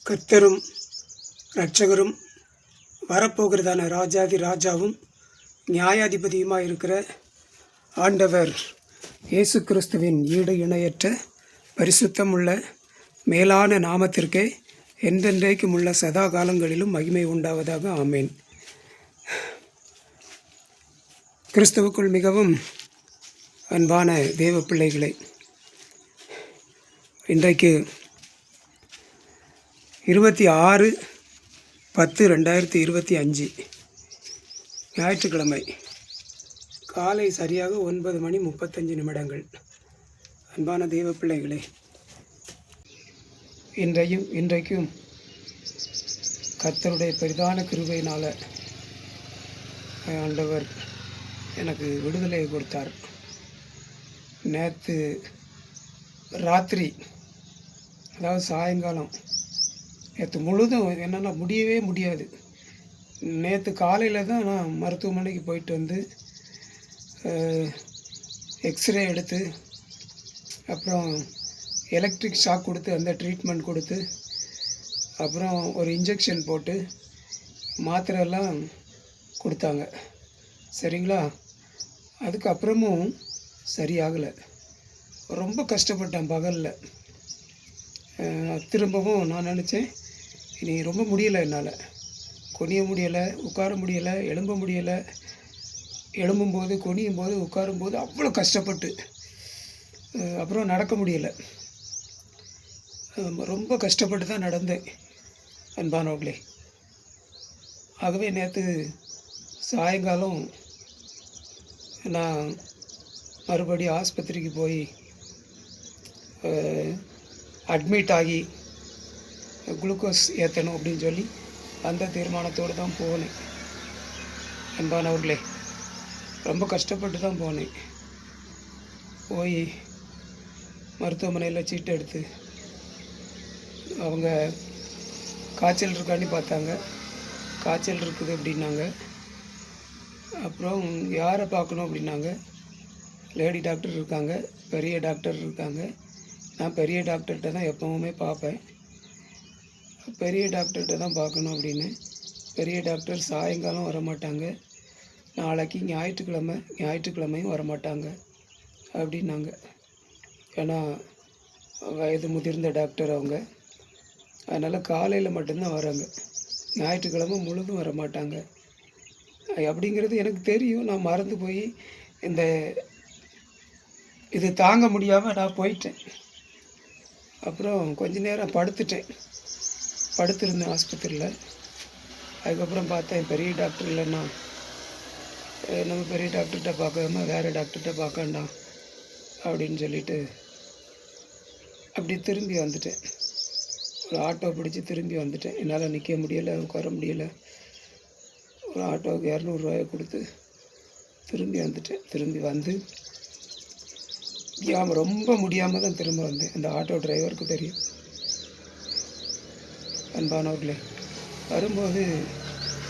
கர்த்தரும் இரட்சகரும் வரப்போகிறதான ராஜாதி ராஜாவும் நியாயாதிபதியுமாக இருக்கிற ஆண்டவர் இயேசு கிறிஸ்துவின் ஈடு இணையற்ற பரிசுத்தமுள்ள மேலான நாமத்திற்கே என்றென்றைக்கும் உள்ள சதா காலங்களிலும் மகிமை உண்டாவதாக. ஆமேன். கிறிஸ்துவுக்குள் மிகவும் அன்பான தேவ பிள்ளைகளை, இன்றைக்கு 26/10/2025 ஞாயிற்றுக்கிழமை காலை சரியாக 9:35. அன்பான தேவ பிள்ளைகளே, இன்றைக்கும் கர்த்தருடைய பெரிதான கிருபையினால் ஆண்டவர் எனக்கு விடுதலையை கொடுத்தார். நேற்று ராத்திரி, அதாவது சாயங்காலம், நேற்று முழுதும் என்னால் முடியவே முடியாது. நேற்று காலையில் தான் நான் மருத்துவமனைக்கு போயிட்டு வந்து எக்ஸ்ரே எடுத்து, அப்புறம் எலக்ட்ரிக் ஷாக் கொடுத்து அந்த ட்ரீட்மெண்ட் கொடுத்து, அப்புறம் ஒரு இன்ஜெக்ஷன் போட்டு மாத்திரையெல்லாம் கொடுத்தாங்க. சரிங்களா? அதுக்கப்புறமும் சரியாகலை. ரொம்ப கஷ்டப்பட்டேன் பகலில். திரும்பவும் நான் நினச்சேன், இனி ரொம்ப முடியலை, என்னால் குனிய முடியலை, உட்கார முடியலை, எழும்ப முடியலை. எழும்பும்போது, குனியும் போது, உட்காரும்போது அவ்வளோ கஷ்டப்பட்டு, அப்புறம் நடக்க முடியலை. ரொம்ப கஷ்டப்பட்டு தான் நடந்தேன் அன்பானவர்களே. ஆகவே நேற்று சாயங்காலம் நான் மறுபடியும் ஆஸ்பத்திரிக்கு போய் அட்மிட் ஆகி குளுக்கோஸ் ஏற்றணும் அப்படின்னு சொல்லி அந்த தீர்மானத்தோடு தான் போனேன். அன்பானவர்களே, ரொம்ப கஷ்டப்பட்டு தான் போனேன். போய் மருத்துவமனையில் சீட்டு எடுத்து, அவங்க காய்ச்சல் இருக்கான்னு பார்த்தாங்க. காய்ச்சல் இருக்குது அப்படின்னாங்க. அப்புறம் யாரை பார்க்கணும் அப்படின்னாங்க. லேடி டாக்டர் இருக்காங்க, பெரிய டாக்டர் இருக்காங்க. நான் பெரிய டாக்டர்கிட்ட தான் எப்போவுமே பார்ப்பேன். பெரிய டாக்டர்கிட்ட தான் பார்க்கணும் அப்படின்னு. பெரிய டாக்டர் சாயங்காலம் வரமாட்டாங்க, நாளைக்கு ஞாயிற்றுக்கிழமையும் வரமாட்டாங்க அப்படின்னாங்க. ஏன்னா வயது முதிர்ந்த டாக்டர் அவங்க, அதனால் காலையில் மட்டும்தான் வராங்க, ஞாயிற்றுக்கிழமை முழுதும் வரமாட்டாங்க அப்படிங்கிறது எனக்கு தெரியும். நான் மறந்து போய் இது தாங்க முடியாமல் நான் போயிட்டேன். அப்புறம் கொஞ்ச நேரம் படுத்திருந்தேன் ஆஸ்பத்திரியில். அதுக்கப்புறம் பார்த்தேன், பெரிய டாக்டர் இல்லைன்னா நம்ம பெரிய டாக்டர்கிட்ட பார்க்காம வேறு டாக்டர்கிட்ட பார்க்கண்டாம் அப்படின்னு சொல்லிட்டு அப்படி திரும்பி வந்துட்டேன். ஒரு ஆட்டோ பிடிச்சி திரும்பி வந்துட்டேன். என்னால் நிற்க முடியலை, உட்கார முடியலை. ஒரு ஆட்டோவுக்கு 200 ரூபாயை கொடுத்து திரும்பி வந்துட்டேன். திரும்பி வந்து ரொம்ப முடியாமல் தான் திரும்ப வந்தேன். அந்த ஆட்டோ டிரைவருக்கு தெரியும். அன்பானவர்களே, வரும்போது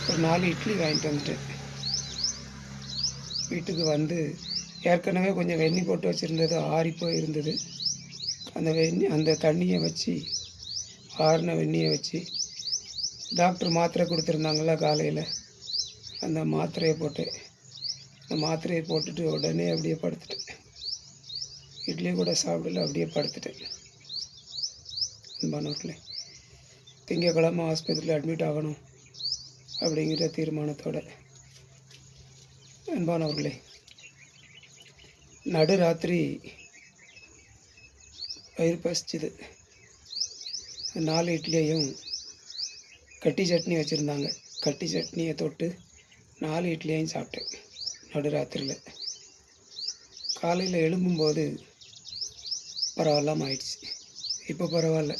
ஒரு 4 இட்லி வாங்கிட்டு வந்துட்டேன். வீட்டுக்கு வந்து ஏற்கனவே கொஞ்சம் வெந்நி போட்டு வச்சுருந்தது, ஆறிப்போய் இருந்தது. அந்த தண்ணியை வச்சு, ஆறின வெந்நியை வச்சு, டாக்டர் மாத்திரை கொடுத்துருந்தாங்களா காலையில், அந்த மாத்திரையை போட்டேன். அந்த மாத்திரையை போட்டுட்டு உடனே அப்படியே படுத்துட்டேன். இட்லி கூட சாப்பிடல, அப்படியே படுத்துட்டேன். அன்பானவர்களே, திங்கக்கிழமை ஆஸ்பத்திரியில் அட்மிட் ஆகணும் அப்படிங்கிற தீர்மானத்தோடு. அன்பானவர்களே, நடுராத்திரி வயிறு பசிச்சுது. 4 இட்லியையும் கட்டி சட்னி வச்சுருந்தாங்க. கட்டி சட்னியை தொட்டு 4 இட்லியையும் சாப்பிட்டேன் நடுராத்திரியில். காலையில் எழும்பும்போது பரவாயில்லாமல் ஆயிடுச்சு. இப்போ பரவாயில்ல.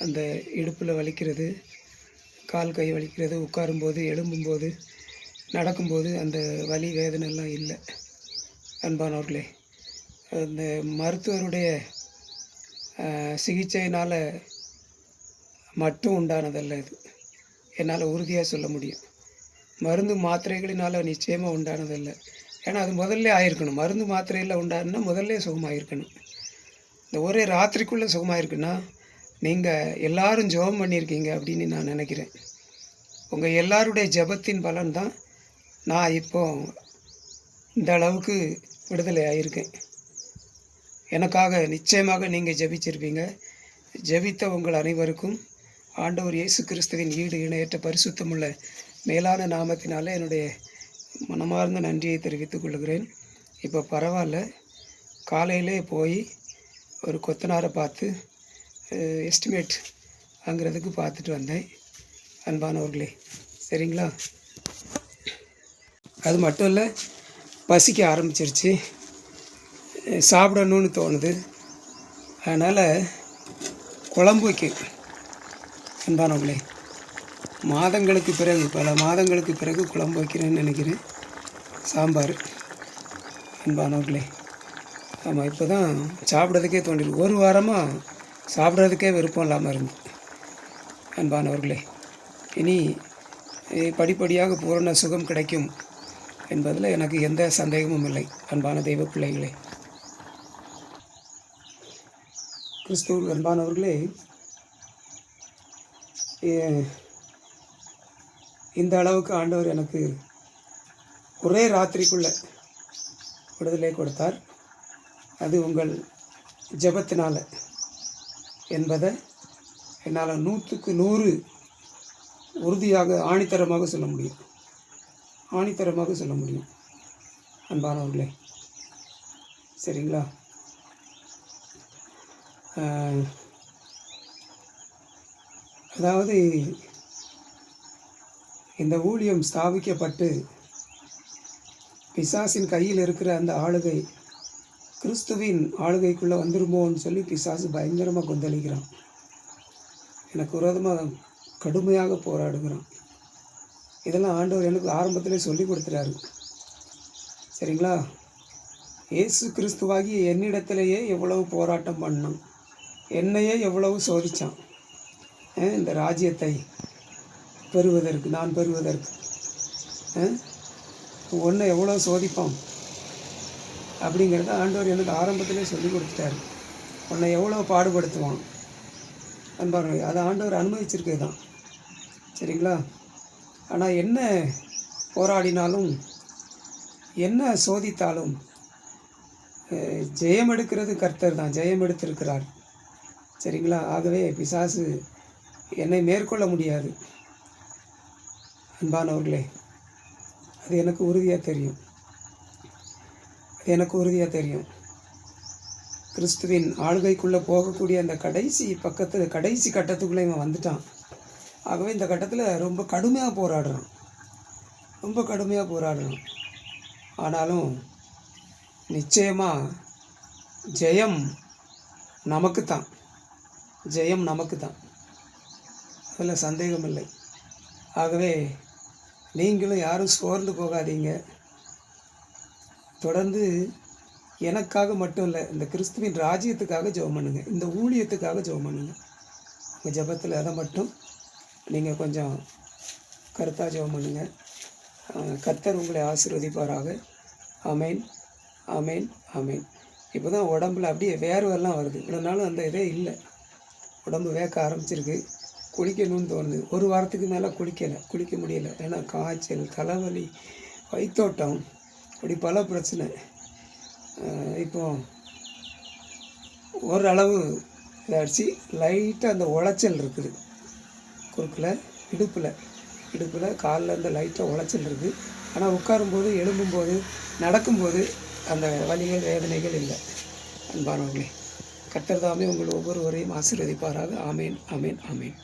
அந்த இடுப்பில் வலிக்கிறது, கால் கை வலிக்கிறது, உட்காரும்போது, எழும்பும்போது, நடக்கும்போது அந்த வலி வேதனைலாம் இல்லை. அன்பானவர்களே, அந்த மருத்துவருடைய சிகிச்சையினால் மட்டும் உண்டானதல்ல இது. என்னால் உறுதியாக சொல்ல முடியும். மருந்து மாத்திரைகளினால் நிச்சயமாக உண்டானதல்ல. ஏன்னா அது முதல்ல ஆயிருக்கணும். மருந்து மாத்திரையில் உண்டானா முதல்ல சுகமாயிருக்கணும். இந்த ஒரே ராத்திரிக்குள்ளே சுகமாயிருக்குன்னா நீங்கள் எல்லாரும் ஜெபம் பண்ணியிருக்கீங்க அப்படின்னு நான் நினைக்கிறேன். உங்கள் எல்லாருடைய ஜெபத்தின் பலன் தான் நான் இப்போது இந்த அளவுக்கு விடுதலை ஆகியிருக்கேன். எனக்காக நிச்சயமாக நீங்கள் ஜெபிச்சிருப்பீங்க. ஜெபித்த உங்கள் அனைவருக்கும் ஆண்டவர் இயேசு கிறிஸ்துவின் ஈடு இணையற்ற பரிசுத்தமுள்ள மேலான நாமத்தினால என்னுடைய மனமார்ந்த நன்றியை தெரிவித்துக் கொள்கிறேன். இப்போ பரவாயில்ல. காலையிலே போய் ஒரு கொத்தனாரை பார்த்து எஸ்டிமேட் வாங்கிறதுக்கு பார்த்துட்டு வந்தேன் அன்பானவர்களே. சரிங்களா? அது மட்டும் இல்லை, பசிக்க ஆரம்பிச்சிருச்சு, சாப்பிடணும்னு தோணுது. அதனால் குழம்பு வைக்க அன்பானவர்களே, பல மாதங்களுக்கு பிறகு குழம்பு வைக்கிறேன்னு நினைக்கிறேன். சாம்பார் அன்பானவர்களே. ஆமாம், இப்போ தான் சாப்பிட்றதுக்கே தோண்டிருக்கு. ஒரு வாரமாக சாப்பிட்றதுக்கே விருப்பம் இல்லாமல் இருந்து அன்பானவர்களே. இனி படிப்படியாக பூரண சுகம் கிடைக்கும் என்பதில் எனக்கு எந்த சந்தேகமும் இல்லை. அன்பான தெய்வ பிள்ளைகளே, கிறிஸ்துவ அன்பானவர்களே, இந்த அளவுக்கு ஆண்டவர் எனக்கு ஒரே ராத்திரிக்குள்ளே விடுதலை கொடுத்தார். அது உங்கள் ஜெபத்தினால் என்பதை என்னால் 100க்கு 100 உறுதியாக ஆணித்தரமாக சொல்ல முடியும் அன்பானவர்களே. சரிங்களா? அதாவது இந்த ஊழியம் ஸ்தாபிக்கப்பட்டு பிசாசின் கையில் இருக்கிற அந்த ஆளுகை கிறிஸ்துவின் ஆளுகைக்குள்ளே வந்துருமோன்னு சொல்லி பிசாசு பயங்கரமாக கொந்தளிக்கிறான். எனக்கு விரோதமாக கடுமையாக போராடுகிறான். இதெல்லாம் ஆண்டவர் எனக்கு ஆரம்பத்திலே சொல்லி கொடுத்துட்டாரு. சரிங்களா? இயேசு கிறிஸ்துவாகி என்னிடத்திலேயே எவ்வளவு போராட்டம் பண்ணான், என்னையே எவ்வளவு சோதித்தான். இந்த ராஜ்யத்தை நான் பெறுவதற்கு ஒன்றை எவ்வளோ சோதிப்பான் அப்படிங்கிறத ஆண்டவர் எனக்கு ஆரம்பத்திலே சொல்லி கொடுத்துட்டாரு. உன்னை எவ்வளோ பாடுபடுத்துவான் அன்பார்கள். அதை ஆண்டவர் அனுமதிச்சிருக்கிறது தான். சரிங்களா? ஆனால் என்ன போராடினாலும் என்ன சோதித்தாலும் ஜெயம் எடுக்கிறது கர்த்தர் தான். ஜெயம் எடுத்திருக்கிறார். சரிங்களா? ஆகவே பிசாசு என்னை மேற்கொள்ள முடியாது அன்பானவர்களே. அது எனக்கு உறுதியாக தெரியும். கிறிஸ்துவின் ஆளுகைக்குள்ளே போகக்கூடிய அந்த கடைசி கட்டத்துக்குள்ளே இவன் வந்துட்டான். ஆகவே இந்த கட்டத்தில் ரொம்ப கடுமையாக போராடுறான். ஆனாலும் நிச்சயமாக ஜெயம் நமக்கு தான். அதில் சந்தேகம் இல்லை. ஆகவே நீங்களும் யாரும் சோர்ந்து போகாதீங்க. தொடர்ந்து எனக்காக மட்டும் இல்லை, இந்த கிறிஸ்துவின் ராஜ்யத்துக்காக ஜெபம் பண்ணுங்க, இந்த ஊழியத்துக்காக ஜெபம் பண்ணுங்க. உங்கள் ஜெபத்தில் அதை மட்டும் நீங்கள் கொஞ்சம் கருத்தாக ஜெபம் பண்ணுங்க. கர்த்தர் உங்களை ஆசீர்வதிப்பாராக. ஆமேன், ஆமேன், ஆமேன். இப்போ தான் உடம்புல அப்படியே வேர்வெல்லாம் வருது. இவ்வளோ நாளும் அந்த இதே இல்லை. உடம்பு வேக்க ஆரம்பிச்சிருக்கு. குளிக்கணும்னு தோணுது. ஒரு வாரத்துக்கு மேலே குளிக்க முடியலை. ஏன்னா காய்ச்சல், தலைவலி, வயிற்றோட்டம், இப்படி பல பிரச்சனை. இப்போ ஓரளவு இதாகிடுச்சு. லைட்டாக அந்த உளைச்சல் இருக்குது குறுக்கில், இடுப்பில் காலில் அந்த லைட்டாக உளைச்சல் இருக்குது. ஆனால் உட்காரும்போது, எழும்பும்போது, நடக்கும்போது அந்த வலிகள், வேதனைகள் இல்லை அன்பானவர்களே. கர்த்தர் தாமே உங்கள் ஒவ்வொருவரையும் ஆசீர்வதிப்பாராக. ஆமேன், ஆமேன், ஆமேன்.